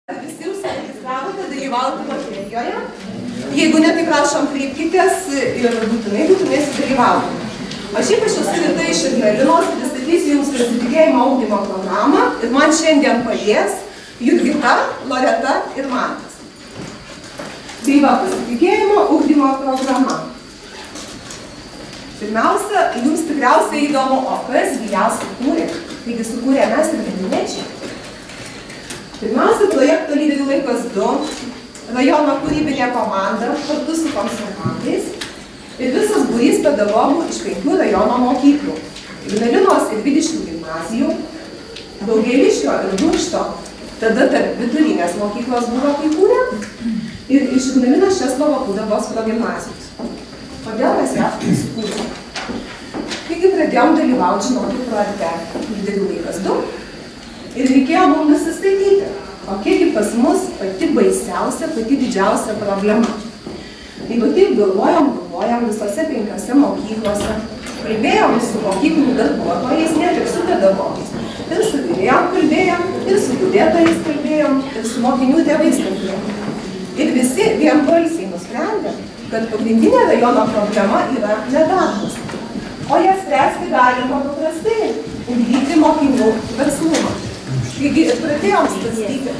Visi užsiregistravote dalyvauti loterijoje. Jeigu ne, tai prašom kreipkitės ir būtinai sudalyvauti. Aš ypač esu Rita iš Ignalinos, pristatysiu Jums pasitikėjimo ugdymo programą ir man šiandien padės Jurgita, Loreta ir Mantas. Tai va, pasitikėjimo ugdymo programa. Pirmiausia, Jums tikriausiai įdomu, o kasgi ją sukūrė? Taigi sukūrė mes ir vilniečiai. Pirmiausia, projekto lyderių laikas 2, rajono kūrybinė komanda kartu su konsultantais ir visas būrys pedagogų iš 5 rajono mokyklų. Ignalinos ir Vidiškių gimnazijų, Daugėliškio ir Dūkšto, tada tarp vidurinės mokyklos buvo kai kūrė, ir iš Ignalinos Česlovo Kudabos progimnazijos. Kodėl mes ją sukūrėme? Taigi pradėjom dalyvauti, žinoti, projekte lyderių laikas 2. Ir reikėjo mums nusistatyti, kokiegi pas mus pati baisiausia, pati didžiausia problema. Tai va taip galvojom visose 5 mokyklose, kalbėjom su mokyklų darbuotojais, net ir su pedagogais. Ir su vyrėjom kalbėjom, ir su budėtojais kalbėjom, ir su mokinių tėvais kalbėjom. Ir visi vienbalsiai nusprendė, kad pagrindinė rajono problema yra nedarbas. O jas spręsti galima paprastai, ugdyti mokinių verslumą. Taigi pradėjom svarstyti,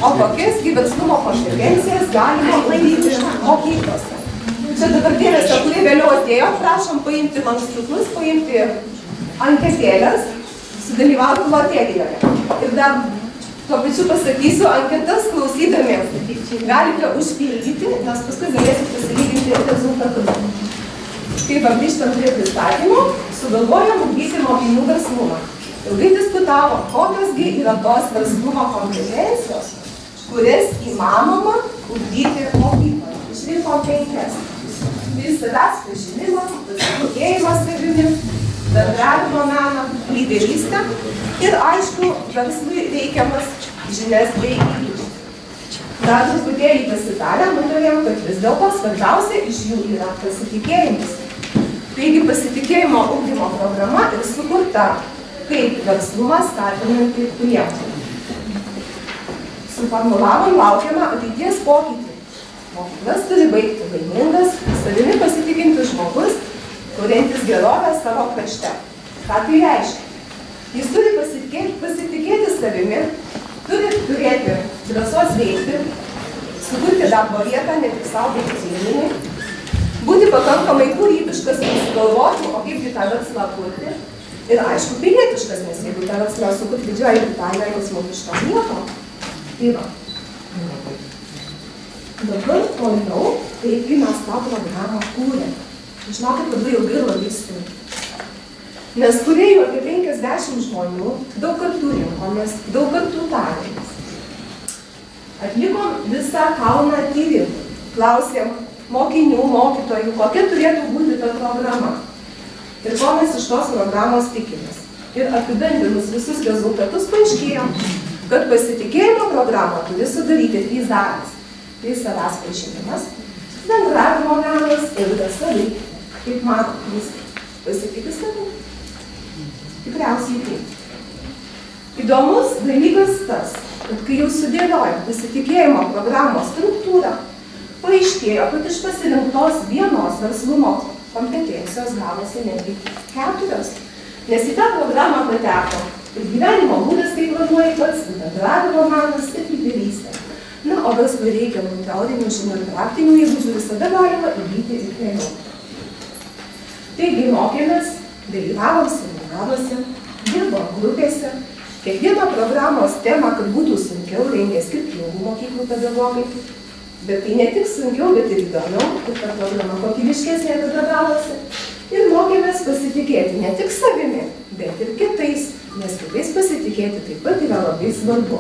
o kokias verslumo kompetencijas galima ugdyti mokyklose. Čia dabar dėmesio, kurie vėliau atėjo, prašom paimti lankstukus, paimti anketėlės, sudalyvauti loterijoje. Ir dar tuo pačiu pasakysiu, anketas klausydami galite užpildyti, nes paskui galėsite pasilyginti rezultatus. Kaip grįžtant prie pristatymų, sugalvojom ugdyti mokinių verslumą. Ilgai diskutavo, kokiosgi yra tos verslumo kompetencijos, kurias įmanoma ugdyti mokykloje. Išrinko 5. Tai savęs pažinimas, pasitikėjimas savimi, bendravimo meną, lyderystę ir, aišku, verslui reikiamas žinias bei įgūdžius. Dar truputėlį pasitarę, nutarėm, kad vis dėlto svarbiausia iš jų yra pasitikėjimas. Taigi pasitikėjimo ugdymo programa ir sukurta kaip verslumą skatinantį priemonę. Suformulavom laukiamą ateities pokytį. Mokyklas turi baigti laimingas, savimi pasitikintis žmogus, kuriantis gerovę savo krašte. Ką tai reiškia? Jis turi pasitikėti savimi, turi turėti drąsos veikti, sukurti darbo vietą, ne tik saugoti šeimynai, būti pakankamai kūrybiškas, sugalvoti, o kaipgi tą verslą kurti. Ir aišku, pilietiškas, nes jeigu tą verslą sukurti Didžioji Britanija, jis mokiško nieko. Tai va. Dabar toliau, taigi mes tą programą kūrėm. Žinokit, labai ilgai ir labai sunkiai. Nes kūrėjų apie 50 žmonių, daug kartų rinkomės, daug kartų tarėmės. Atlikom visą kalną tyrimų. Klausėm mokinių, mokytojų, kokia turėtų būti ta programa. Ir ko mes iš tos programos tikimės. Ir apibendrinus visus rezultatus paaiškėjom, kad pasitikėjimo programą turi sudaryti 3 dalys. Tai savęs pažinimas, bendravimo menas ir drąsa veikti. Kaip matot, jūs pasitikite savimi? Tikriausiai taip. Įdomus dalykas tas, kad kai jau sudėliojom pasitikėjimo programos struktūrą, paaiškėjo, kad iš pasirinktos vienos verslumo kompetencijos gavosi netgi 4, nes į tą programą pateko ir gyvenimo būdas, kaip planuoja pats, bendravimo menas ir lyderystė. Na, o verslui reikiamų teorinių žinių ir praktinių įgūdžių visada galima įgyti ir vėliau. Taigi mokėmės, dalyvavom seminaruose, dirbom grupėse, kiekvieną programos temą, kad būtų sunkiau, rengė skirtingų mokyklų pedagogai. Bet tai ne tik sunkiau, bet ir įdomiau, kad ta programa kokybiškesnė tada gavosi. Ir mokėmės pasitikėti ne tik savimi, bet ir kitais, nes kitais pasitikėti taip pat yra labai svarbu.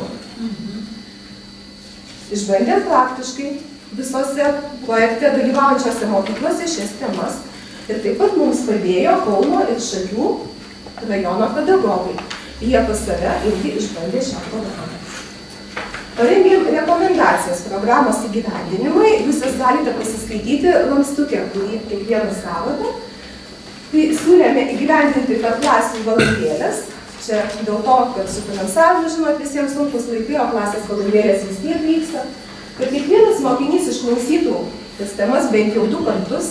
Išbandėm praktiškai visose projekte dalyvaujančiose mokyklose šias temas ir taip pat mums padėjo Kauno ir Šakių rajono pedagogai. Jie pas save irgi išbandė šią programą. Parengėm rekomendacijas programos įgyvendinimui, jūs jas galite pasiskaityti lankstuke, kurį kiekvienas gavote. Tai siūlėme įgyvendinti per klasių valandėlės, Čia dėl to, kad su finansavimu, žinot, visiems sunkus laikai, o klasės vadovėlės vis tiek vyksta. Kad kiekvienas mokinys išklausytų tas temas bent jau 2 kartus,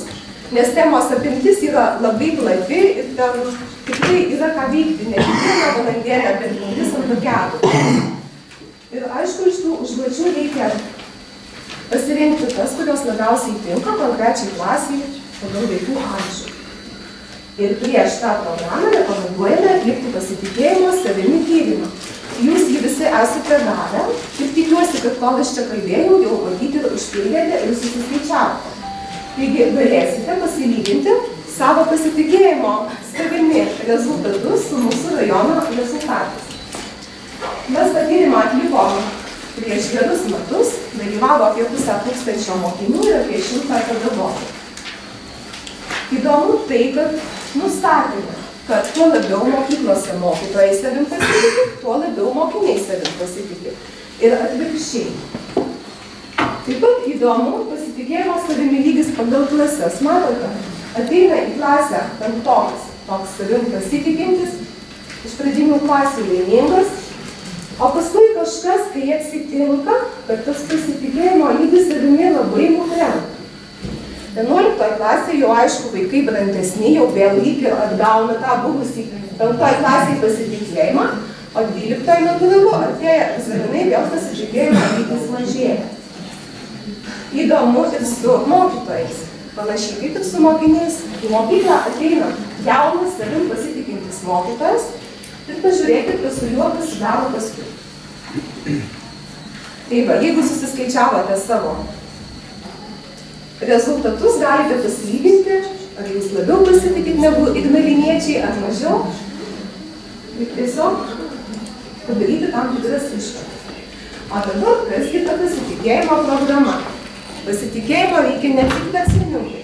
nes temos apimtis yra labai plati ir ten tikrai yra ką veikti, ne tik vieną valandėlę, bet 3 ar 4. Ir aišku, iš tų užduočių reikia pasirinkti tas, kurios labiausiai tinka konkrečiai klasiai pagal vaikų amžių. Ir prieš tą programą rekomenduojame atlikti pasitikėjimo savimi tyrimą. Jūs jį visi esate darę ir tikiuosi, kad kol aš čia kalbėjau, jau matyti ir užpildėte ir susiskaičiavote. Taigi galėsite pasilyginti savo pasitikėjimo savimi rezultatus su mūsų rajono rezultatais. Mes tą tyrimą atlikom prieš gerus metus, dalyvavo apie 500 mokinių ir apie 100 pedagogų. Įdomu tai, kad nustatėme, kad tuo labiau mokyklose mokytojai savim pasitikė, tuo labiau mokiniai savim pasitikė. Ir atvirkščiai. Taip pat įdomu pasitikėjimo savimi lygis pagal klases. Matote, ateina į klasę 5-tokas, toks savim pasitikintis, iš pradinių klasių laimingas, o paskui kažkas, kai atsitinka, kad tas pasitikėjimo lygis savimi labai nukrenta. 11 klasėje jau aišku vaikai brandesni, jau vėl lyg ir atgauna tą buvusį 5 klasėje pasitikėjimą, o 12 natūralu artėja egzaminai, vėl pasitikėjimo lygis mažėja. Įdomu ir su mokytojais. Panašiai kaip ir su mokiniais. Į mokyklą ateina jaunas, savim pasitikintis mokytojas ir pažiūrėkit, kas su juo pasidaro paskui. Tai va, jeigu susiskaičiavote savo rezultatus, galite pasilyginti, ar jūs labiau pasitikit negu ignaliniečiai, ar mažiau. Ir tiesiog padaryti tam tikras išvadas. O dabar, kas kita pasitikėjimo programa? Pasitikėjimo reikia ne tik verslininkai.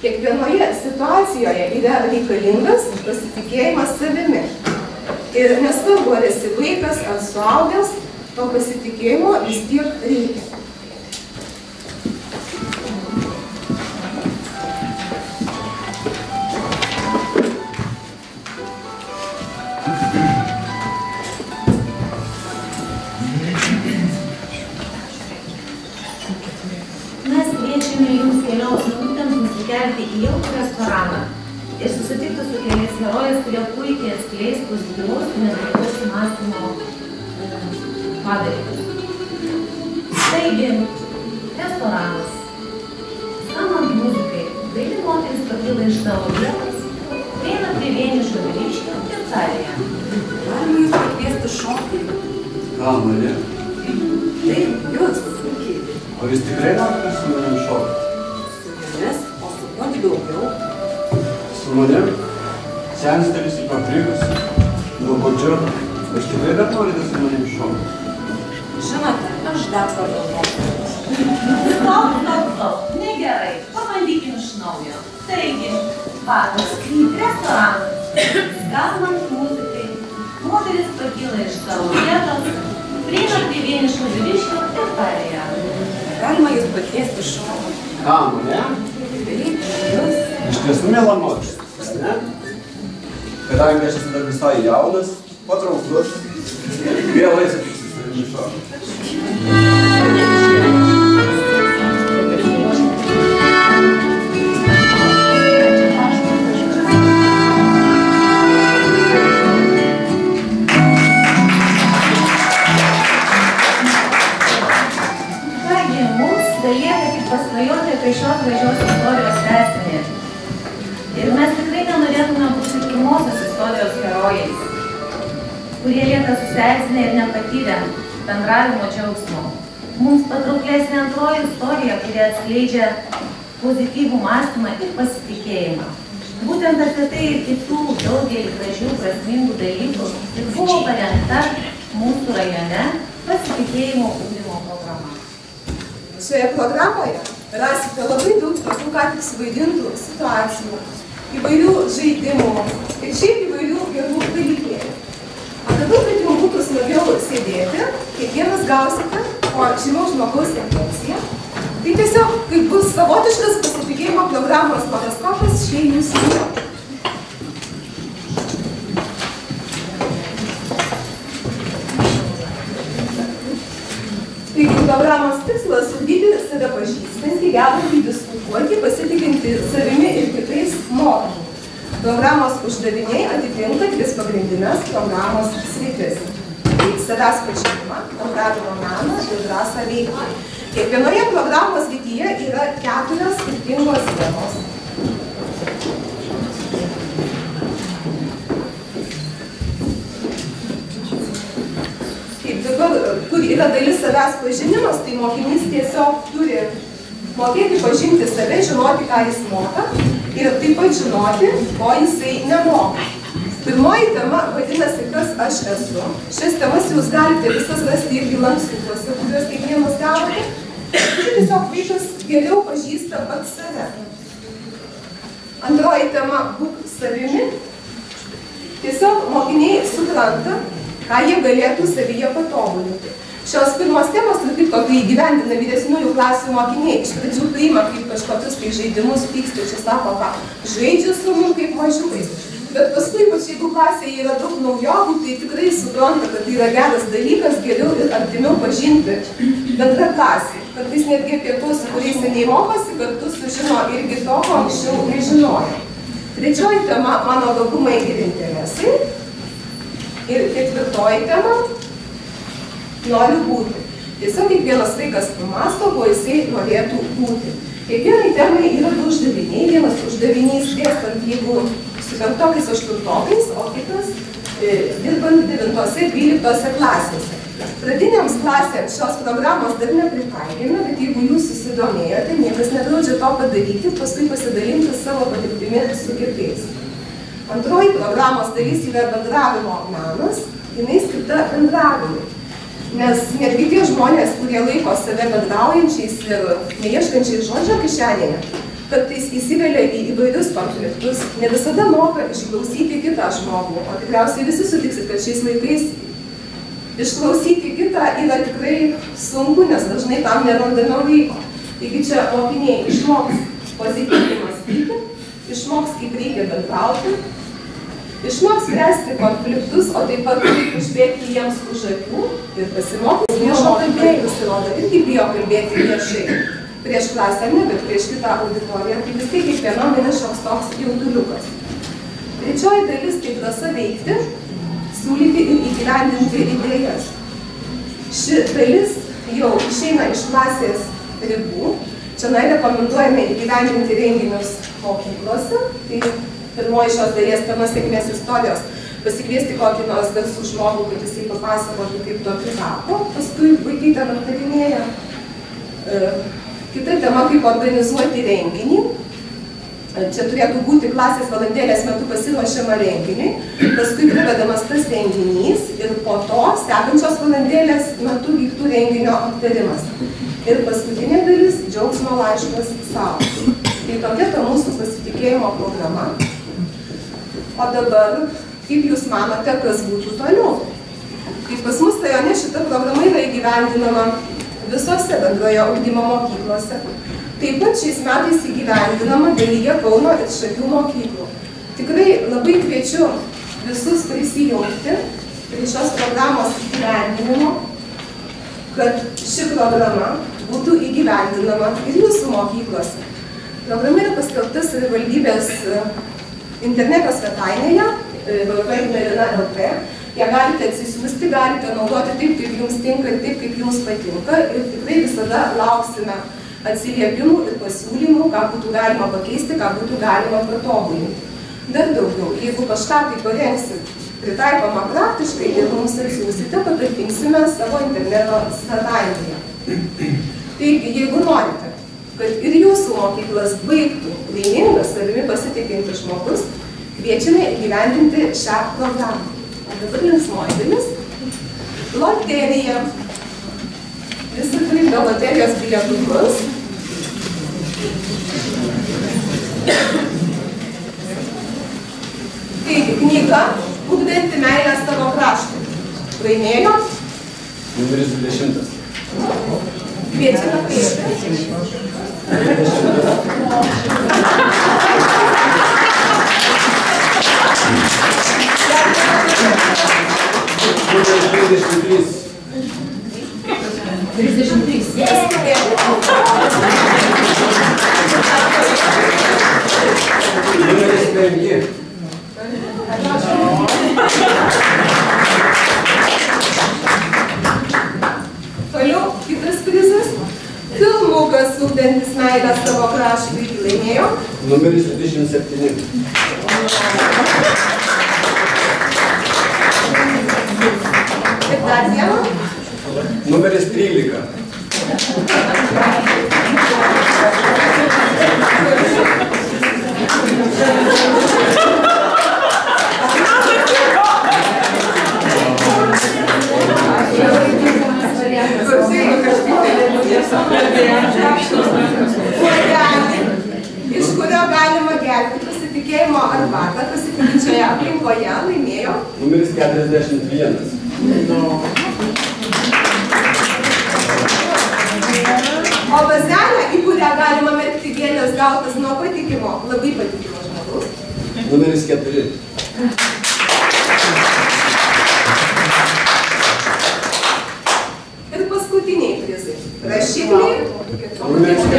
Kiekvienoje situacijoje yra reikalingas pasitikėjimas savimi. Ir nesvarbu, ar esi vaikas, ar suaugęs, to pasitikėjimo vis tiek reikia. Kelti į jaukų restoraną ir susitikti su keliais herojais, kurie puikiai atskleis pozityvus ir nedalyvaus mąstymo padarinius. Taigi, restoranas. Skambant muzikai, daili moteris pakyla iš savo vietos, prieina prie vienišo vyriškio ir tarė jam. Galima jūs pakviesti šokį? Ką, mane? Taip, jūs. O jūs tikrai norite su manim šokti? Daugiau. Su manim? Senstelis į paprikus, nuobodžiu. Aš tikrai dar norite su manim šokti? Žinote, aš dar pagalvoju. Stop. Negerai. Pabandykim iš naujo. Taigi, restoranas. Skambant muzikai. Moteris pakyla iš savo vietos, prieina prie vienišo vyriškio ir tarė jam. Galima jūs pakviesti šokį? Ką, mane? Iš tiesų miela moteris, ne? Kadangi aš esu dar visai jaunas, patrauklus, vėlai sutiksiu su manim šokti. Kągi, mums belieka tik pasvajoti apie šios gražios istorijos tęsinį. Ir mes tikrai nenorėtume būti pirmosios istorijos herojais, kurie lieka susierzinę ir nepatyrę bendravimo džiaugsmo. Mums patrauklesnė antroji istorija, kuri atskleidžia pozityvų mąstymą ir pasitikėjimą. Būtent apie tai ir kitų daugelį gražių, prasmingų dalykų ir buvo parengta mūsų rajone pasitikėjimo ugdymo programa. Šioje programoje rasite labai daug tokių ką tik suvaidintų situacijų, įvairių žaidimų ir šiaip įvairių gerų dalykėlių. O dabar, kad jums būtų smagiau sėdėti, kiekvienas gausite po žymaus žmogaus refleksiją. Tai tiesiog, kaip bus savotiškas pasitikėjimo programos horoskopas, štai jūsų. Programos uždaviniai atitinka 3 pagrindinės programos sritis. Tai savęs pažinimą, bendravimo meną ir drąsą veikti. Kiekvienoje programos srityje yra 4 skirtingos temos. Dabar, kur yra dalis savęs pažinimas, tai mokinys tiesiog turi mokėti pažinti save, žinoti, ką jis moka ir taip pat žinoti, ko jisai nemoka. Pirmoji tema vadinasi, kas aš esu. Šias temas jūs galite visas rasti irgi lankstukuose, kuriuos kiekvienas gavote. Čia tiesiog vaikas geriau pažįsta pats save. Antroji tema – būk savimi. Tiesiog mokiniai supranta, ką jie galėtų savyje patobulinti. Šios pirmos temos, kaip kai įgyvendina vyresniųjų klasių mokiniai, iš pradžių priima kaip kažkokius tai žaidimus, pyksta, čia sako, ką žaidžia su mum kaip mažiukais. Bet paskui, jeigu klasėje yra daug naujokų, tai tikrai supranta, kad tai yra geras dalykas, geriau ir artimiau pažinti bendrą klasį. Kartais netgi apie tuos, kuriais seniai mokosi, kartu sužino irgi to, ko anksčiau nežinojo. Trečioji tema – mano gabumai ir interesai. Ir ketvirtoji tema – noriu būti. Tiesiog kiekvienas vaikas pamasto, ko jisai norėtų būti. Kiekvienai temai yra 2 uždaviniai. Vienas uždavinys dėstant, jeigu su 5-8, o kitas dirbant 9-12 klasėse. Pradinėms klasėms šios programos dar nepritaikėme, bet jeigu jūs susidomėjote, niekas nedraudžia to padaryti, paskui pasidalinti savo patirtimi su kitais. Antroji programos dalis yra bendravimo menas, jinai skirta bendravimui. Nes netgi tie žmonės, kurie laiko save bendraujančiais ir neieškančiais žodžio kišenėje, kartais įsivelia į įvairius konfliktus, ne visada moka išklausyti kitą žmogų, o tikriausiai visi sutiksit, kad šiais laikais išklausyti kitą yra tikrai sunku, nes dažnai tam nerandame laiko. Taigi čia mokiniai išmoks pozityviai mąstyti, išmoks kaip reikia bendrauti, išmoks spręsti konfliktus, o taip pat kaip užbėgti jiems už akių ir pasimokys viešo kalbėjimo, pasirodo, irgi bijo kalbėti viešai. Prieš klasę ne, bet prieš kitą auditoriją, tai vis tiek kiekvienam yra šioks toks jauduliukas. Trečioji dalis tai drąsa veikti, siūlyti ir įgyvendinti idėjas. Ši dalis jau išeina iš klasės ribų. Čia rekomenduojame įgyvendinti renginius mokyklose. Tai pirmoji šios dalies tema sėkmės istorijos. Pasikviesti kokį nors garsų žmogų, kad jisai papasakotų, kaip tokiu tapo. Paskui vaikai ten aptarinėja. Kita tema, kaip organizuoti renginį. Čia turėtų būti klasės valandėlės metu pasiruošiama renginiui, paskui privedamas tas renginys ir po to sekančios valandėlės metu vyktų renginio aptarimas. Ir paskutinė dalis – džiaugsmo laiškas savo. Tai tokia ta mūsų pasitikėjimo programa. O dabar, kaip jūs manote, kas būtų toliau? Kaip pas mus rajone šita programa yra įgyvendinama visose bendrojo ugdymo mokyklose. Taip pat šiais metais įgyvendinama dalyje Kauno ir Šakių mokyklų. Tikrai labai kviečiu visus prisijungti prie šios programos įgyvendinimo, kad ši programa būtų įgyvendinama ir jūsų mokyklose. Programa yra paskelbta savivaldybės interneto svetainėje www.ignalina.lt. Ją galite atsisiųsti, galite naudoti taip, kaip jums tinka ir taip, kaip jums patinka. Ir tikrai visada lauksime atsiliepimų ir pasiūlymų, ką būtų galima pakeisti, ką būtų galima patobulinti. Dar daugiau, jeigu kažką tai parengsit pritaikoma praktiškai ir mums atsiųsite, patalpinsime savo interneto svetainėje. Taigi, jeigu norite, kad ir jūsų mokyklas baigtų laimingas, savimi pasitikintis žmogus, kviečiame įgyvendinti šią programą. O dabar linksmoji dalis. Loterija. Visi turite loterijos bilietukus. Taigi, knyga Ugdanti meilę savo kraštui. Laimėjo? Numeris 20. Kviečiame kreipti. Numeris 33. 33. Numeris 5. Numeris 27. Ir dar vieną. Numeris 13. Iš kurio galima gerti pasitikėjimo arbatą pasitikinčioje aplinkoje laimėjo. Numeris 41. O vazelę, į kurią galima metti gėlės gautas nuo patikimo, labai patikimo žmogaus. Numeris 4. Ir paskutiniai prizai. Rašikliai. Numeris 4.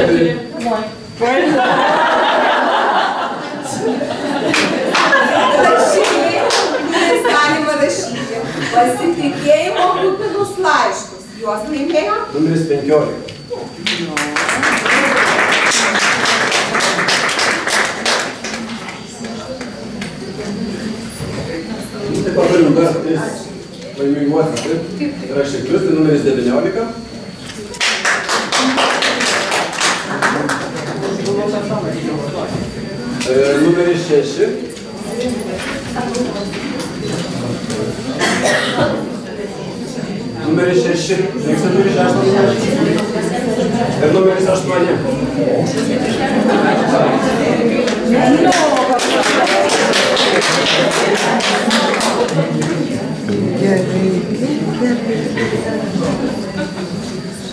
Rašikliai, kuriais galima rašyti. Pasitikėjimo kupinus laiškus. Juos laimėjo. Numeris 15. Taip pat turim dar laiminguosius rašiklius, tai numeris 19. Numeris 6. Numeris 6. Žingsnė turi 6 numeris. Ir numeris 8.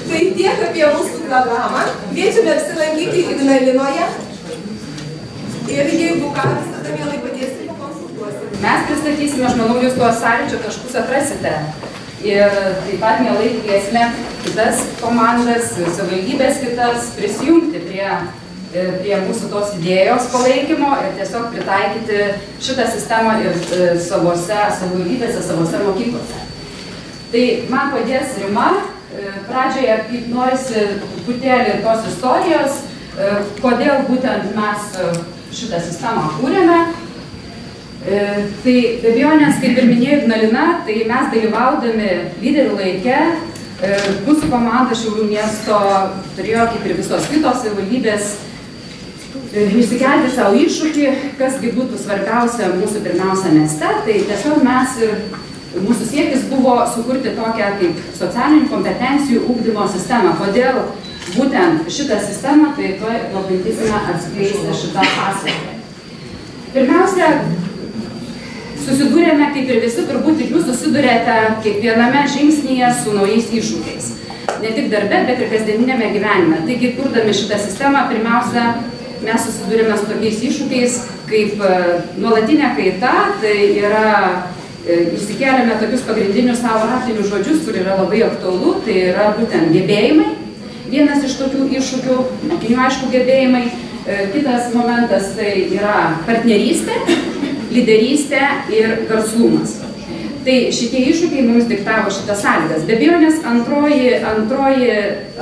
Tai tiek apie mūsų programą. Kviečiame apsilankyti Ignalinoje. Ir jeigu ką, visada mielai padėsime, pakonsultuosime. Mes pristatysime, aš manau, jūs tuos sąlyčio taškus atrasite. Ir taip pat mielai kviesime kitas komandas, savivaldybės kitas prisijungti prie mūsų tos idėjos palaikymo ir tiesiog pritaikyti šitą sistemą ir savose savivaldybėse, savose mokyklose. Tai man padės Rima. Pradžioje norisi truputėlį tos istorijos, kodėl būtent mes šitą sistemą kūrėme. Tai be abejonės, kaip ir minėjo Ignalina, tai mes dalyvaudami lyderių laike, mūsų komanda Šiaulių miesto turėjo, kaip ir visos kitos savivaldybės, išsikelti savo iššūkį, kasgi būtų svarbiausia mūsų pirmiausia mieste. Tai tiesiog mes ir mūsų siekis buvo sukurti tokią kaip socialinių kompetencijų ugdymo sistemą. Kodėl būtent šitą sistemą, tai tuoj pabandysime atskleisti šitą paslaptį. Pirmiausia, susidūrėme, kaip ir visi, turbūt ir jūs susidūrėte kiekviename žingsnyje su naujais iššūkiais. Ne tik darbe, bet ir kasdieninėme gyvenime. Taigi, kurdami šitą sistemą, pirmiausia, mes susidūrėme su tokiais iššūkiais, kaip nuolatinė kaita, tai yra išsikeliame tokius pagrindinius savo raktinius žodžius, kur yra labai aktualu, tai yra būtent gebėjimai. Vienas iš tokių iššūkių, mokinių aišku gebėjimai. Kitas momentas tai yra partnerystė, lyderystė ir verslumas. Tai šitie iššūkiai mums diktavo šitas sąlygas. Be abejonės antroji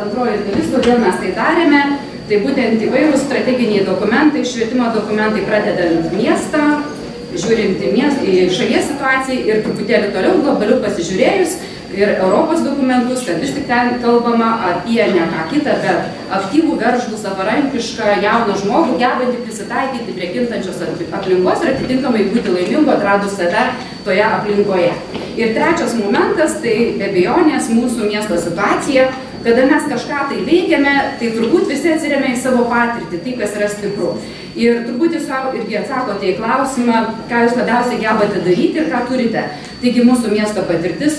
dalis, kodėl mes tai darėme, tai būtent įvairūs strateginiai dokumentai, švietimo dokumentai pradedant miestą, žiūrint į šalies situaciją ir truputėlį toliau globaliau pasižiūrėjus ir Europos dokumentus, kad vis tik ten kalbama apie ne ką kitą, bet aktyvų, veržlų, savarankišką, jauną žmogų, gebantį prisitaikyti prie kintančios aplinkos ir atitinkamai būti laimingu atradus save toje aplinkoje. Ir trečias momentas, tai be abejonės mūsų miesto situacija, kada mes kažką tai veikiame, tai turbūt visi atsiremia į savo patirtį, tai kas yra stipru. Ir turbūt jūs irgi atsakote į klausimą, ką jūs labiausiai gebate daryti ir ką turite. Taigi mūsų miesto patirtis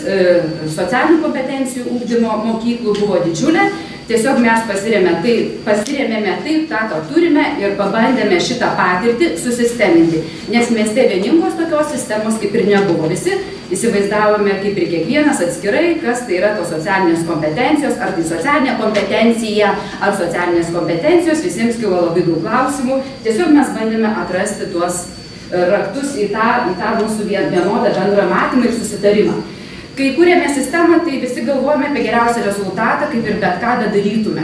socialinių kompetencijų ugdymo mokyklų buvo didžiulė. Tiesiog mes pasirėmėme taip tą, ką turime ir pabandėme šitą patirtį susisteminti. Nes mieste vieningos tokios sistemos kaip ir nebuvo. Visi įsivaizdavome kaip ir kiekvienas atskirai, kas tai yra tos socialinės kompetencijos, ar tai socialinė kompetencija, ar socialinės kompetencijos. Visiems kilo labai daug klausimų. Tiesiog mes bandėme atrasti tuos raktus į tą mūsų vienodą bendrą matymą ir susitarimą. Kai kūrėme sistemą, tai visi galvojame apie geriausią rezultatą, kaip ir bet ką darytume.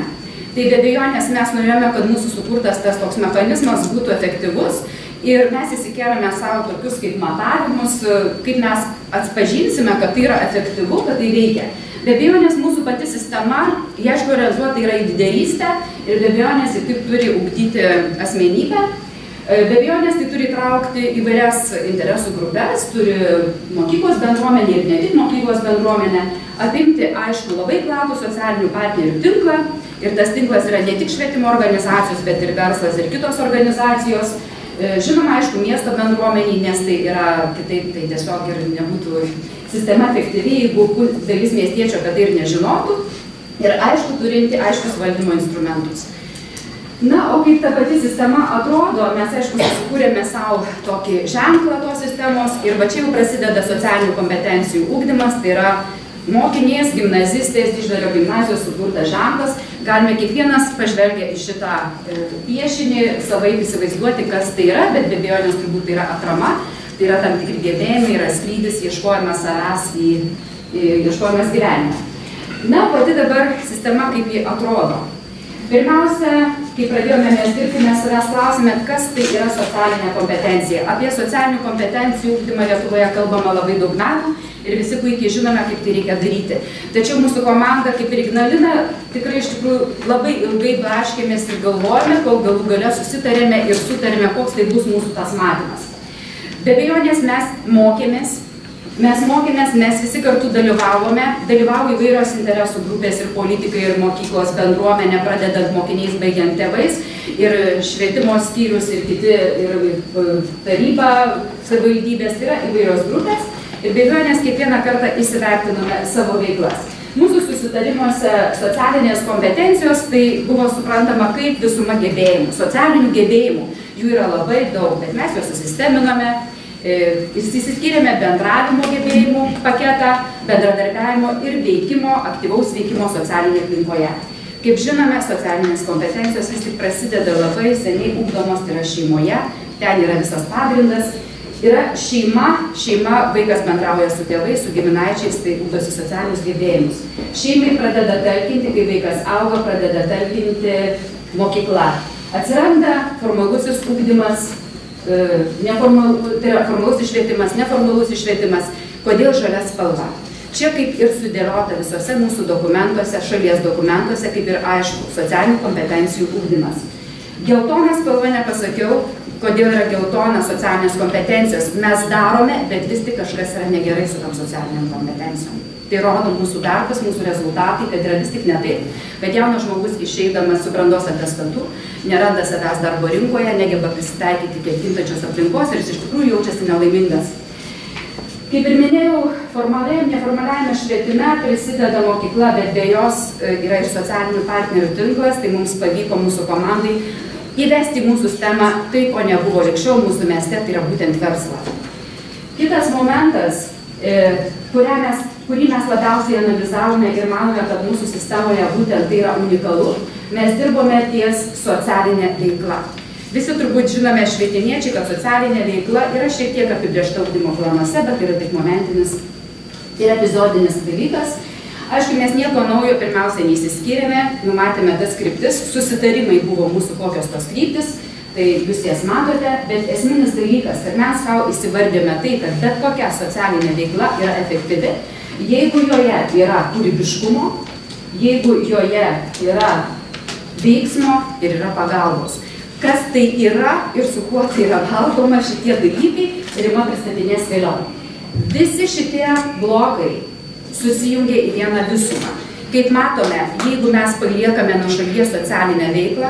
Tai be abejonės mes norėjome, kad mūsų sukurtas tas toks mechanizmas būtų efektyvus ir mes įsikėlėme savo tokius kaip matavimus, kaip mes atpažinsime, kad tai yra efektyvu, kad tai veikia. Be abejonės mūsų pati sistema, aišku, orientuota yra į lyderystę ir be abejonės ji taip turi ugdyti asmenybę. Be abejonės tai turi traukti įvairias interesų grupės, turi mokyklos bendruomenė ir ne tik mokyklos bendruomenė, apimti, aišku, labai platų socialinių partnerių tinklą ir tas tinklas yra ne tik švietimo organizacijos, bet ir verslas ir kitos organizacijos. Žinoma, aišku, miesto bendruomeniai, nes tai yra kitaip, tai tiesiog ir nebūtų sistema efektyviai, jeigu dalis miestiečio apie tai ir nežinotų ir aišku, turinti aiškius valdymo instrumentus. Na, o kaip ta pati sistema atrodo, mes aišku susikūrėme savo tokį ženklą tos sistemos ir va čia jau prasideda socialinių kompetencijų ugdymas, tai yra mokinės, gimnazistės, Didždvario gimnazijos sukurtas ženklas. Galime kiekvienas pažvelgę į šitą piešinį savaip įsivaizduoti, kas tai yra, bet be abejonės turbūt tai yra atrama, tai yra tam tikri gebėjimai, yra skrydis, ieškojimas savęs ieškojimas gyvenime. Na, pati dabar sistema kaip ji atrodo. Pirmiausia, kai pradėjome mes dirbti, mes savęs klausime, kas tai yra socialinė kompetencija. Apie socialinių kompetencijų ugdymą Lietuvoje kalbama labai daug metų ir visi puikiai žinome, kaip tai reikia daryti. Tačiau mūsų komanda, kaip ir Ignalina, tikrai iš tikrųjų labai ilgai blaškėmės ir galvojame, kol galų gale susitarėme ir sutarėme, koks tai bus mūsų tas matymas. Be abejonės mes mokėmės, mes visi kartu dalyvavo įvairios interesų grupės ir politikai, ir mokyklos bendruomenė, pradedant mokiniais, baigiant tėvais, ir švietimo skyrius, ir kiti, ir taryba, savivaldybės, tai yra įvairios grupės, ir be abejonės kiekvieną kartą įsivertinome savo veiklas. Mūsų susitarimuose socialinės kompetencijos tai buvo suprantama kaip visuma gebėjimų, socialinių gebėjimų. Jų yra labai daug, bet mes juos susisteminome. Įsiskyrėme bendravimo gebėjimų paketą, bendradarbiavimo ir veikimo, aktyvaus veikimo socialinėje aplinkoje. Kaip žinome, socialinės kompetencijos vis tik prasideda labai seniai ugdomos, tai yra šeimoje, ten yra visas pagrindas. Yra šeima, vaikas bendrauja su tėvais, su giminaičiais, tai ugdosi socialinius gebėjimus. Šeimai pradeda talkinti, kai vaikas auga, pradeda talkinti mokykla. Atsiranda formalusis ugdymas, tai yra formalus išvietimas, neformalus išvietimas. Kodėl žalia spalva? Čia kaip ir sudėliota visose mūsų dokumentuose, šalies dokumentuose, kaip ir aišku, socialinių kompetencijų ugdymas. Geltona spalva nepasakiau, kodėl yra geltona socialinės kompetencijos. Mes darome, bet vis tik kažkas yra negerai su tom socialiniam kompetencijom. Tai rodo mūsų darbas, mūsų rezultatai, kad yra vis tik ne taip, kad jaunas žmogus išeidamas su brandos atestatu neranda savęs darbo rinkoje, negeba prisitaikyti prie kintančios aplinkos ir iš tikrųjų jaučiasi nelaimingas. Kaip ir minėjau, neformaliajame švietime prisideda mokykla, bet be jos yra ir socialinių partnerių tinklas, tai mums pavyko mūsų komandai įvesti mūsų sistemą tai, ko nebuvo likščiau mūsų mieste, tai yra būtent verslą. Kitas momentas, kurį mes labiausiai analizavome ir manome, kad mūsų sistemoje būtent tai yra unikalu, mes dirbome ties socialinė veikla. Visi turbūt žinome švietiniečiai, kad socialinė veikla yra šiek tiek apibrėžta ugdymo planuose, bet yra tik momentinis ir epizodinis dalykas. Aišku, mes nieko naujo pirmiausia neįsiskyrėme, numatėme tas kryptis, susitarimai buvo mūsų kokios tos kryptis, tai jūs jas matote, bet esminis dalykas, kad mes savo įsivardėme tai, kad bet kokia socialinė veikla yra efektyvi, jeigu joje yra kūrybiškumo, jeigu joje yra veiksmo ir yra pagalbos. Kas tai yra ir su kuo tai yra valdoma šitie dalykai, Rima pristatinės vėliau. Visi šitie blokai susijungia į vieną visumą. Kaip matome, jeigu mes paliekame nuošalyje socialinę veiklą,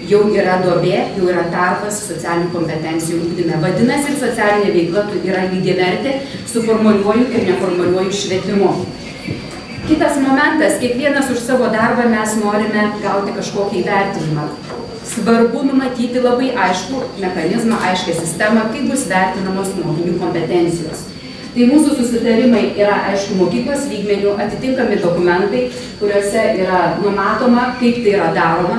jau yra duobė, jau yra tarpas socialinių kompetencijų ugdyme. Vadinasi, socialinė veikla yra lygiavertė su formaliuoju ir neformaliuoju švietimu. Kitas momentas, kiekvienas už savo darbą mes norime gauti kažkokį įvertinimą. Svarbu numatyti labai aišku mechanizmą, aiškę sistemą, kaip bus vertinamos mokinių kompetencijos. Tai mūsų susitarimai yra, aišku, mokyklos lygmenių, atitinkami dokumentai, kuriuose yra numatoma, kaip tai yra daroma.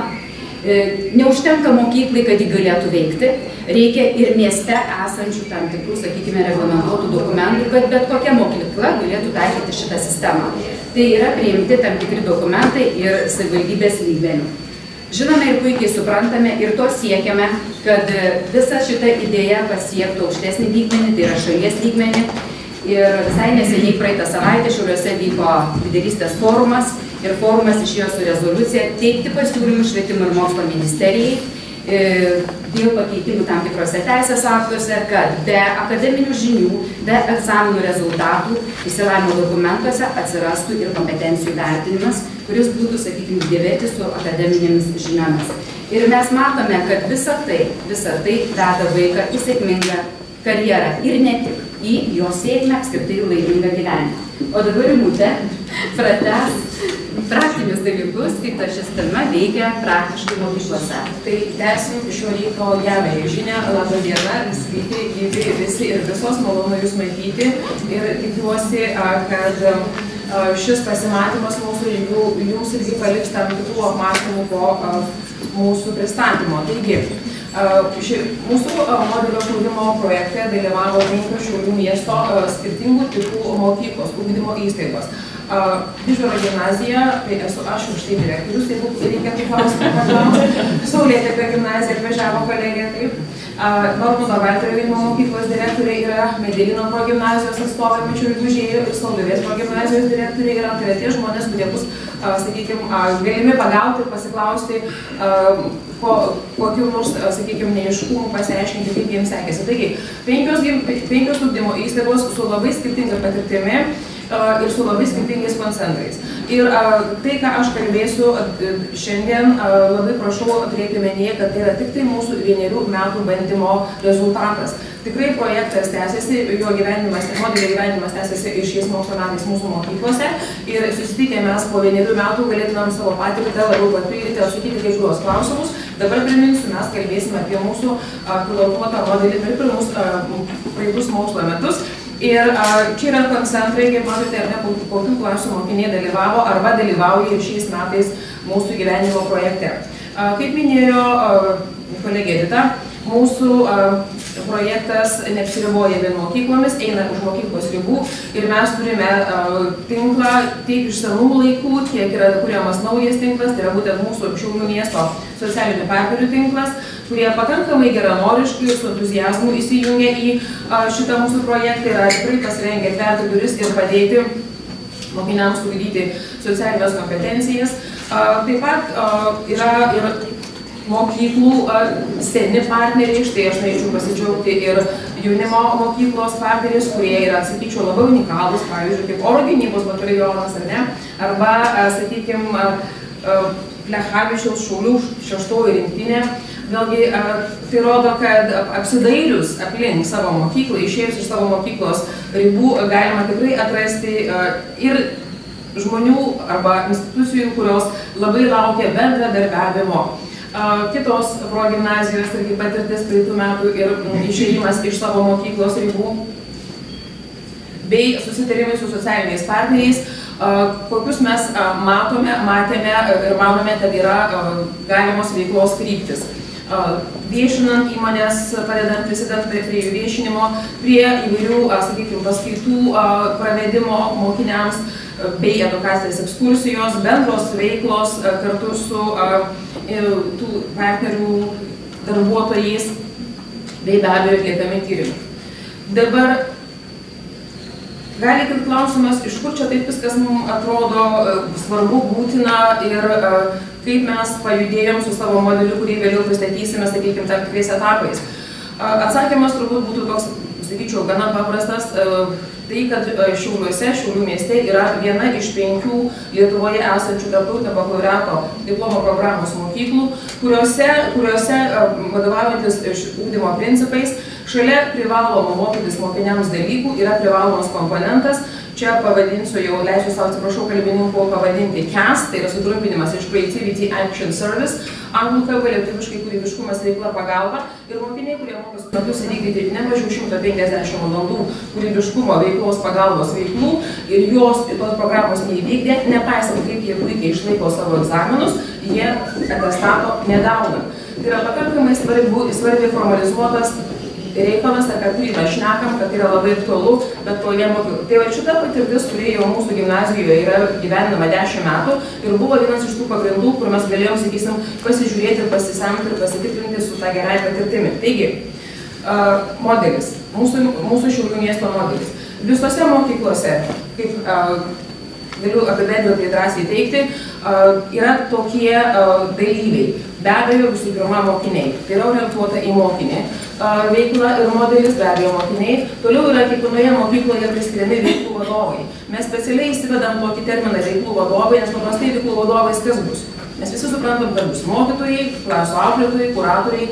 Neužtenka mokyklai, kad jį galėtų veikti, reikia ir mieste esančių tam tikrų, sakykime, reglamentuotų dokumentų, kad bet kokia mokykla galėtų taikyti šitą sistemą. Tai yra priimti tam tikri dokumentai ir savivaldybės lygmenių. Žinome ir puikiai suprantame ir to siekiame, kad visa šita idėja pasiektų aukštesnį lygmenį, tai yra šalies lygmenį. Ir visai neseniai praeitą savaitę Šiauliuose vyko lyderystės forumas ir forumas išėjo su rezoliucija teikti pasiūlymus Švietimo ir mokslo ministerijai dėl pakeitimų tam tikrose teisės aktuose, kad be akademinių žinių, be egzaminų rezultatų išsilavinimo dokumentuose atsirastų ir kompetencijų vertinimas, kuris būtų, sakykime, lygiavertis su akademinėmis žiniomis. Ir mes matome, kad visa tai veda vaiką į sėkmingą karjerą ir ne tik, į jo sėkmę apskritai laimingą gyvenimą. O dabar Rimutė pratęs praktinius dalykus, kaip ta sistema veikia praktiškai mokyklose. Tai tęsim šio ryto gerąją žinią. Labą dieną, sveiki, gyvi visi ir visos, malonu Jūs matyti. Ir tikiuosi, kad šis pasimatymas mūsų Jums irgi paliks tam tikrų apmąstymų po mūsų pristatymo. Taigi, mūsų modelio kūrimo projekte dalyvavo 5 Šiaulių miesto skirtingų tipų mokyklos, ugdymo įstaigos. Didžiojo gimnazija, tai esu aš už tai direktorius, jeigu reikėtų klausti, Saulėtekio gimnazija atvažiavo kolegė, taip. Normundo Valterio Vilniaus mokyklos direktorė yra, Medelino progimnazijos atstovai Mičių Gužėjų ir Salduvės progimnazijos direktorė yra, tai tie žmonės, kurie bus, sakykime, galimi pagauti ir pasiklausti, kokių nors, sakykime, neiškumų pasiaiškinti, kaip jiems sekėsi. Taigi, 5 ugdymo įstaigos su labai skirtinga patirtimi ir su labai skirtingais koncentrais. Ir tai, ką aš kalbėsiu šiandien, labai prašau turėti omenyje, kad tai yra tik tai mūsų 1 metų bandymo rezultatas. Tikrai projektas tęsiasi, jo gyvenimas, modelio gyvenimas tęsiasi ir šiais mokslo metais mūsų mokyklose. Ir susitikę mes po 1 metų galėtumėm savo patirtį labiau papildyti, atsakyti kai kuriuos klausimus. Dabar priminsiu, mes kalbėsime apie mūsų pilotuotą modelį per pirmus praeitus mokslo metus. Ir čia yra koncentrai, kaip matote, ar ne, kokių klasių mokiniai dalyvavo arba dalyvauja ir šiais metais mūsų gyvenimo projekte. Kaip minėjo kolegė Edita, mūsų projektas neapsiriboja vien mokyklomis, eina už mokyklos ribų ir mes turime tinklą tiek iš senų laikų, tiek yra kuriamas naujas tinklas, tai yra būtent mūsų Šiaulių miesto socialinių partnerių tinklas, kurie pakankamai geranoriškai ir su entuziazmu įsijungia į šitą mūsų projektą, yra tikrai pasirengę atverti duris ir padėti mokiniams ugdyti socialinės kompetencijas. Taip pat yra ir mokyklų seni partneriai, štai aš norėčiau pasidžiaugti ir jaunimo mokyklos partneriais, kurie yra, sakyčiau, labai unikalūs, pavyzdžiui, kaip oro gynybos batalionas, ar ne, arba, sakykime, Plechavičiaus Šaulių 6-oji rinktinė. Vėlgi, tai rodo, kad apsidairius aplink savo mokyklą, išėjus iš savo mokyklos ribų, galima tikrai atrasti ir žmonių arba institucijų, kurios labai laukia bendradarbiavimo. Kitos progimnazijos irgi patirtis praeitų metų ir išėjimas iš savo mokyklos ribų bei susitarimai su socialiniais partneriais, kokius mes matėme ir manome, kad yra galimos veiklos kryptis. Viešinant įmonės, padedant prisidant prie jų viešinimo, prie įvairių, sakykime, paskaitų pravedimo mokiniams bei edukacinės ekskursijos, bendros veiklos kartu su tų partnerių darbuotojais bei be abejo atliekami tyrimai. Dabar gali kilti klausimas, iš kur čia taip viskas mums atrodo svarbu, būtina ir kaip mes pajudėjom su savo modeliu, kurį vėliau pristatysime, sakykime, tam tikrais etapais. Atsakymas turbūt būtų toks, sakyčiau, gana paprastas, tai, kad Šiauliuose, Šiaulių mieste yra viena iš 5 Lietuvoje esančių tarptautinio bakalaureato diplomo programos mokyklų, kuriuose vadovaujantis ugdymo principais, šalia privalomo mokytis mokiniams dalykų yra privalomas komponentas. Čia pavadinsiu, jau leisiu savo, atsiprašau, kalbininkų pavadinti CAS, tai yra sutrumpinimas iš Creativity Action Service, anglų kalba, lietuviškai kūrybiškumas, veikla, pagalba. Ir mokiniai, kurie mokosi metus įvykdyti ne mažiau 150 valandų kūrybiškumo veiklos pagalbos veiklų ir jos tos programos neįvykdė, nepaisant, kaip jie puikiai išlaiko savo egzaminus, jie atestato negauna. Tai yra pakankamai svarbiai formalizuotas reikalas, apie kurį mes šnekam, kad yra labai aktualu, bet kokie mokyklų. Tai va šita patirtis, kuri jau mūsų gimnazijoje yra gyvenama 10 metų ir buvo vienas iš tų pagrindų, kur mes galėjom, sakysim, pasižiūrėti ir pasisemti ir pasitikrinti su tą gerai patirtimi. Taigi, modelis, mūsų Šiaulių miesto modelis. Visose mokyklose, kaip galiu apibendrintai drąsiai teikti, yra tokie dalyviai. Be abejo, visų pirma, mokiniai. Tai yra orientuota į mokinį veiklą ir modelis, be abejo, mokiniai. Toliau yra kiekvienoje mokykloje priskiriami veiklų vadovai. Mes specialiai įsivedam tokį terminą veiklų vadovai, nes paprastai veiklų vadovais kas bus. Mes visi suprantam, kad bus mokytojai, klasių auklėtojai, kuratoriai,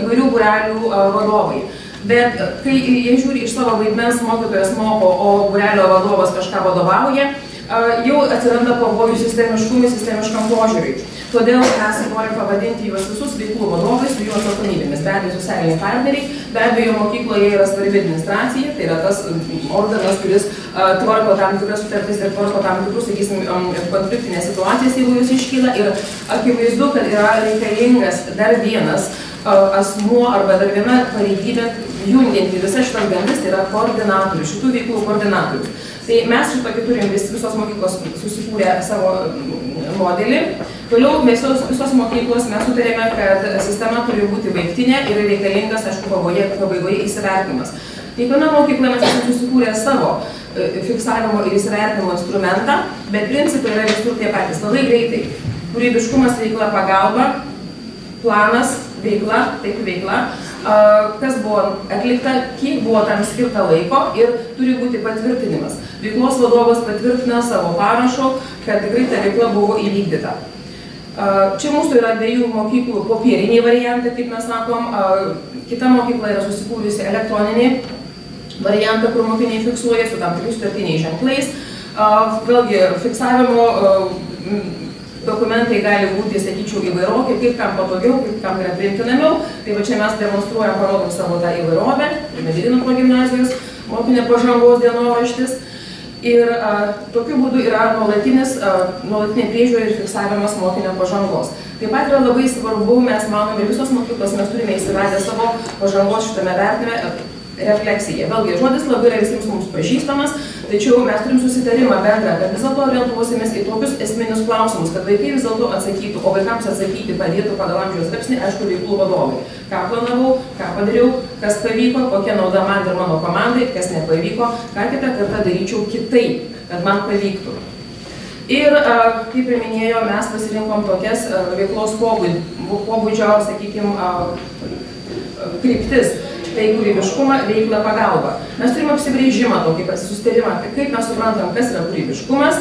įvairių būrelių vadovai. Bet kai jie žiūri iš savo vaidmens, mokytojas moko, o būrelio vadovas kažką vadovauja, jau atsiranda pavojų sistemiškam požiūriui. Todėl mes norim pavadinti juos visus veiklų vadovais su jų atsakomybėmis. Be abejo, socialiniai partneriai, be abejo, mokykloje yra svarbi administracija, tai yra tas organas, kuris tvarko tam tikras sutartis ir tvarko tam tikrus, sakysim, konfliktinės situacijas, jeigu jūs iškyla. Ir akivaizdu, kad yra reikalingas dar vienas asmuo arba dar viena pareigybė jungianti visas šitas grandis, tai yra koordinatorių, šitų veiklų koordinatorių. Tai mes šitokį turim visos mokyklos susikūrę savo modelį. Toliau visos mokyklos mes sutarėme, kad sistema turi būti baigtinė ir reikalingas, aišku, pabaigoje įsivertinimas. Kiekviena mokykla mes esame susikūrę savo fiksavimo ir įsivertinimo instrumentą, bet principai yra visur tie patys. Labai greitai. Kūrybiškumas, veikla, pagalba, planas, veikla, taip veikla, kas buvo atlikta, kiek buvo tam skirta laiko ir turi būti patvirtinimas. Veiklos vadovas patvirtina savo parašu, kad tikrai ta veikla buvo įvykdyta. Čia mūsų yra 2 mokyklų popieriniai variantai, kaip mes sakom. Kita mokykla yra susikūrusi elektroninį variantą, kur mokiniai fiksuoja su tam tikrais sutartiniais ženklais. Vėlgi, fiksavimo dokumentai gali būti, sakyčiau, įvairokiai, kaip kam patogiau, kaip kam yra priimtinamiau. Tai va čia mes demonstruojam, parodom savo tą įvairovę, Medelyno progimnazijos mokinio pažangos dienoraštis. Ir tokiu būdu yra nuolatinė priežiūra ir fiksavimas mokinio pažangos. Taip pat yra labai svarbu, mes manome, visos mokyklos mes turime įsivedę savo pažangos šitame vertinime refleksiją. Vėlgi, žodis labai yra visiems mums pažįstamas, tačiau mes turim susitarimą bendrą, kad vis dėlto orientuosimės į tokius esminius klausimus, kad vaikai vis dėlto atsakytų, o vaikams atsakyti padėtų pagal amžiaus tarpsnį, aišku, veiklų vadovai. Ką planavau, ką padariau, kas pavyko, kokia nauda man ir mano komandai, kas nepavyko, ką kitą kartą daryčiau kitaip, kad man pavyktų. Ir, kaip ir minėjo, mes pasirinkom tokias veiklos pobūdžio, sakykime, kryptis. Tai kūrybiškumą, veiklą, pagalbą. Mes turim apsibrėžimą tokį susitarimą, kaip mes suprantam, kas yra kūrybiškumas.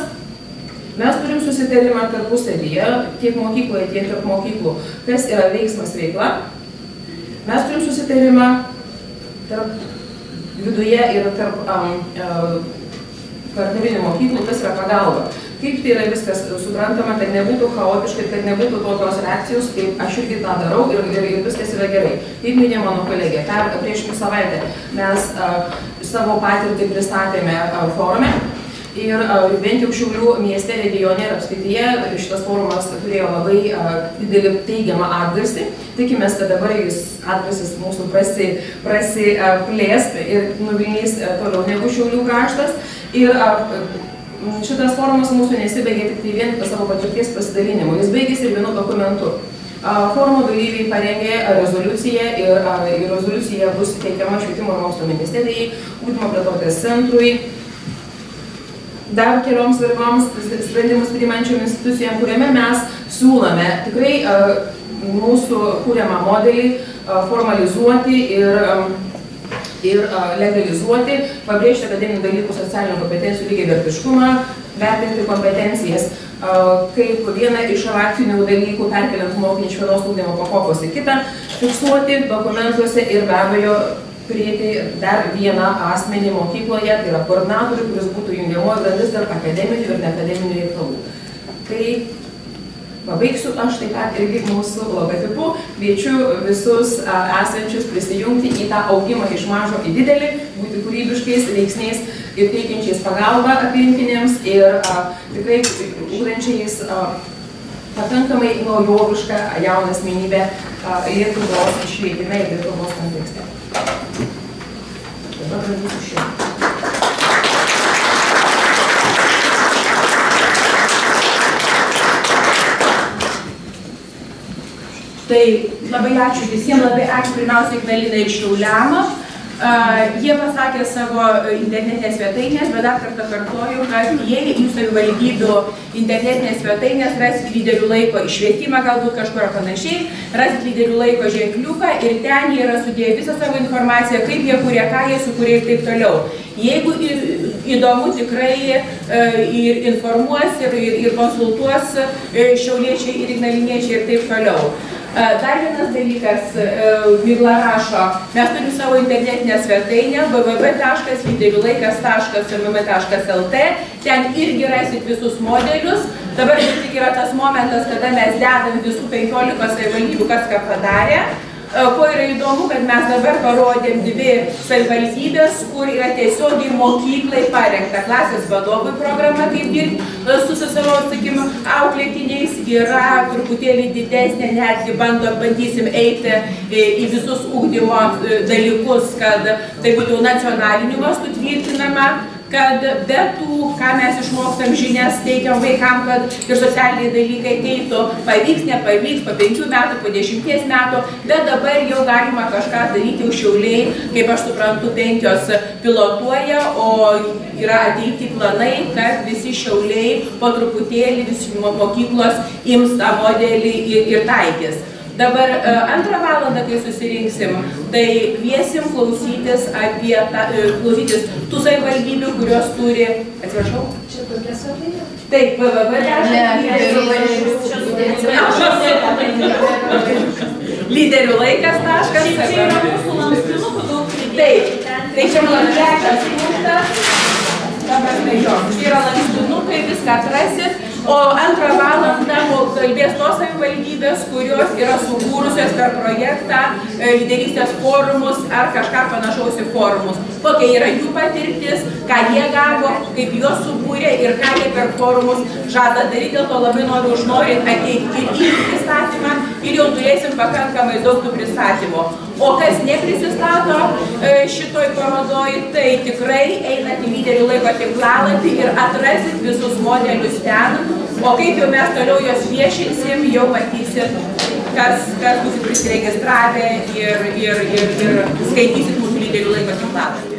Mes turim susitarimą tarpusavyje, tiek mokykloje, tiek tarp mokyklų, kas yra veiksmas, veikla. Mes turim susitarimą tarp viduje ir tarp partnerinių mokyklų, kas yra pagalba. Kaip tai yra viskas suprantama, kad nebūtų chaotiškai, kad nebūtų tokios reakcijos, kaip aš irgi tą darau ir viskas yra gerai. Kaip minėjo mano kolegė, prieš savaitę mes savo patirtį pristatėme forume ir bent jau Šiaulių mieste, regione ir apskrityje šitas forumas turėjo labai didelį teigiamą atgarsį. Tikimės, kad dabar jis atgarsis mūsų prasiplės ir nuvilnys toliau negu Šiaulių kraštas. Ir šitas forumas mūsų nesibaigė tik tai vien savo patirties pasidalinimu, jis baigėsi ir vienu dokumentu. Forumo dalyviai parengė rezoliuciją ir rezoliucija bus teikiama Švietimo ir mokslo ministerijai, Ugdymo plėtotės centrui, dar kelioms svarbioms sprendimus priimančiom institucijom, kuriame mes siūlome tikrai mūsų kūriamą modelį formalizuoti ir legalizuoti, pabrėžti akademinių dalykų socialinių kompetencijų lygiavertiškumą, vertinti kompetencijas kaip vieną iš raktinių dalykų, perkeliant mokinį iš vienos ugdymo pakopos į kitą, fiksuoti dokumentuose ir be abejo turėti dar vieną asmenį mokykloje, tai yra koordinatorių, kuris būtų jungiamoji grandis tarp akademinių ir neakademinių reikalų. Tai pabaigsiu aš taip pat irgi mūsų logotipu, kviečiu visus esančius prisijungti į tą augimą iš mažo į didelį, būti kūrybiškais, veiksniais ir teikiančiais pagalbą aplinkiniams ir tikrai ugdančiais pakankamai naujovišką jauną asmenybę Lietuvos švietime ir Lietuvos kontekste. paprašysiu šiandien. Tai labai ačiū visiems, labai ačiū pirmiausiai Ignalinai iš Šiauliamo. Jie pasakė savo internetinės svetainės, bet dar kartą kartuoju, kad jei jūs savivaldybių internetinės svetainės rasit lyderių laiko išvietimą, galbūt kažkur panašiai, rasit lyderių laiko ženkliuką ir ten jie yra sudėję visą savo informaciją, kaip jie kūrė, ką jie sukūrė ir taip toliau. Jeigu įdomu, tikrai ir informuos, ir konsultuos šiauliečiai ir ignaliniečiai ir taip toliau. Dar vienas dalykas, Migla rašo, mes turim savo internetinę svetainę www.lyderiulaikas.mm.lt, ten irgi rasit visus modelius. Dabar tik yra tas momentas, kada mes dedam visų 15 savivaldybių, kas ką padarė. Ko yra įdomu, kad mes dabar parodėm 2 savivaldybės, kur yra tiesiogiai mokyklai parengta klasės vadovui programa, kaip dirbti su savo, sakykime, auklėtiniais, yra truputėlį didesnė, netgi bandysim eiti į visus ugdymo dalykus, kad tai būtų nacionaliniu mastu tvirtinama, kad be tų, ką mes išmokstam žinias, teikiam vaikam, kad ir socialiniai dalykai ateitų, pavyks, nepavyks, po 5 metų, po 10 metų, bet dabar jau galima kažką daryti, jau Šiauliai, kaip aš suprantu, 5 pilotuoja, o yra ateiti planai, kad visi Šiauliai po truputėlį, visi mokyklos ims tą modelį ir taikys. Dabar 2 valandą, kai susirinksim, tai kviesim klausytis klausytis tų savivaldybių, kurios turi, atsiprašau? Čia tokia svetainė? Taip, lyderių laikas. Čia yra mūsų lankstinukų daug. Taip, tai čia lankstelis punktas. Dabar tai jo, čia yra lankstinukai, viską atrasit. O 2 valandą kalbės tos savivaldybės, kurios yra sukūrusios per projektą lyderystės forumus ar kažką panašaus į forumus. Kokia yra jų patirtis, ką jie gavo, kaip juos subūrė ir ką jie per forumus žada daryti. Dėl to labai noriu užnorit ateiti ir į pristatymą ir jau turėsim pakankamai daug tų pristatymų. O kas neprisistato šitoj parodoj, tai tikrai einat į lyderių laiko tinklalapį ir atrasit visus modelius ten. O kaip jau mes toliau juos viešinsim, jau matysit, kas bus prisiregistravę ir skaitysit mūsų lyderių laiko tinklalapį.